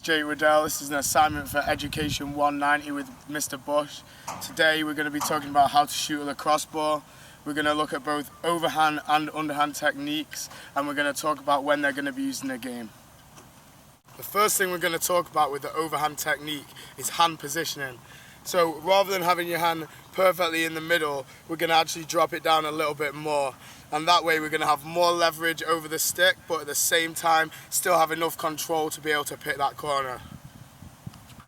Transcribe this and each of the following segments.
Jay Waddell. This is an assignment for Education 190 with Mr. Bush. Today we're going to be talking about how to shoot a lacrosse ball. We're going to look at both overhand and underhand techniques, and we're going to talk about when they're going to be used in the game. The first thing we're going to talk about with the overhand technique is hand positioning. So rather than having your hand perfectly in the middle, we're going to actually drop it down a little bit more. And that way we're going to have more leverage over the stick, but at the same time still have enough control to be able to pick that corner.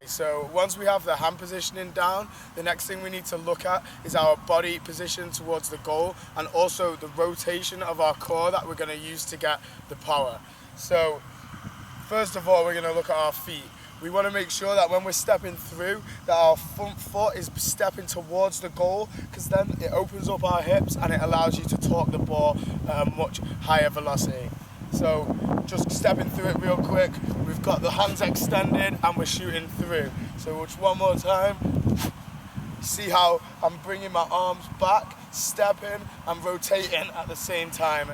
So once we have the hand positioning down, the next thing we need to look at is our body position towards the goal, and also the rotation of our core that we're going to use to get the power. So first of all, we're going to look at our feet. We want to make sure that when we're stepping through, that our front foot is stepping towards the goal, because then it opens up our hips and it allows you to torque the ball at a much higher velocity. So just stepping through it real quick, we've got the hands extended and we're shooting through. So just one more time. See how I'm bringing my arms back, stepping and rotating at the same time.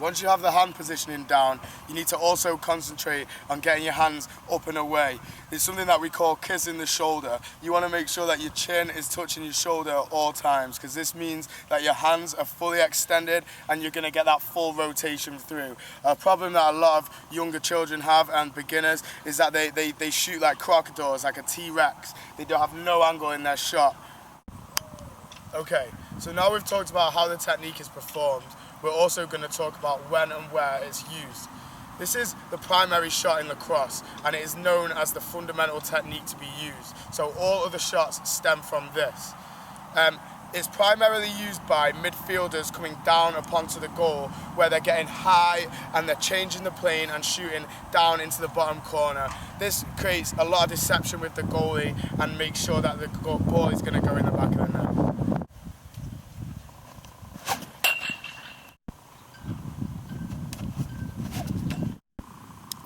Once you have the hand positioning down, you need to also concentrate on getting your hands up and away. It's something that we call kissing the shoulder. You want to make sure that your chin is touching your shoulder at all times, because this means that your hands are fully extended and you're going to get that full rotation through. A problem that a lot of younger children have and beginners is that they shoot like crocodiles, like a T-Rex. They don't have no angle in their shot. Okay, so now we've talked about how the technique is performed. We're also going to talk about when and where it's used. This is the primary shot in lacrosse, and it is known as the fundamental technique to be used. So all other shots stem from this. It's primarily used by midfielders coming down upon to the goal, where they're getting high and they're changing the plane and shooting down into the bottom corner. This creates a lot of deception with the goalie and makes sure that the ball is going to go in the back of the net.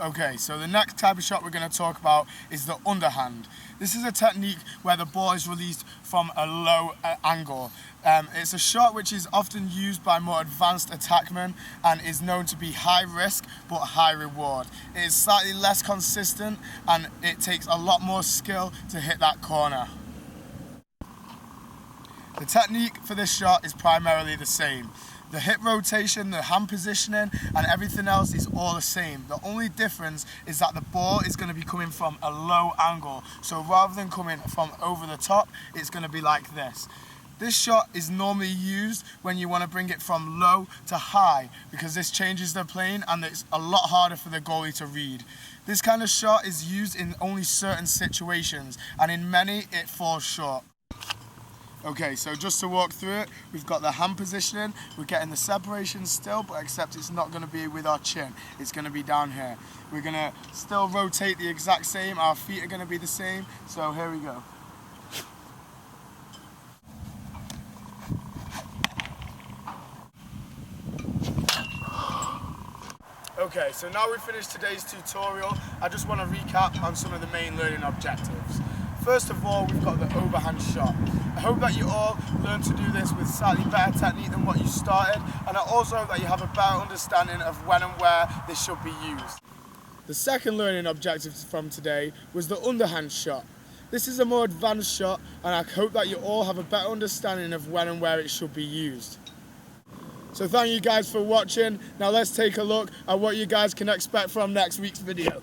Okay, so the next type of shot we're going to talk about is the underhand. This is a technique where the ball is released from a low angle. It's a shot which is often used by more advanced attackmen and is known to be high risk but high reward. It is slightly less consistent and it takes a lot more skill to hit that corner. The technique for this shot is primarily the same. The hip rotation, the hand positioning, and everything else is all the same. The only difference is that the ball is going to be coming from a low angle. So rather than coming from over the top, it's going to be like this. This shot is normally used when you want to bring it from low to high, because this changes the plane and it's a lot harder for the goalie to read. This kind of shot is used in only certain situations, and in many it falls short. Okay, so just to walk through it, we've got the hand positioning, we're getting the separation still, but except it's not going to be with our chin, it's going to be down here. We're going to still rotate the exact same, our feet are going to be the same, so here we go. Okay, so now we've finished today's tutorial, I just want to recap on some of the main learning objectives. First of all, we've got the overhand shot. I hope that you all learn to do this with slightly better technique than what you started, and I also hope that you have a better understanding of when and where this should be used. The second learning objective from today was the underhand shot. This is a more advanced shot, and I hope that you all have a better understanding of when and where it should be used. So thank you guys for watching. Now let's take a look at what you guys can expect from next week's video.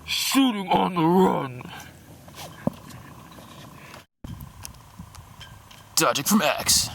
Shooting on the run. Dodging from X.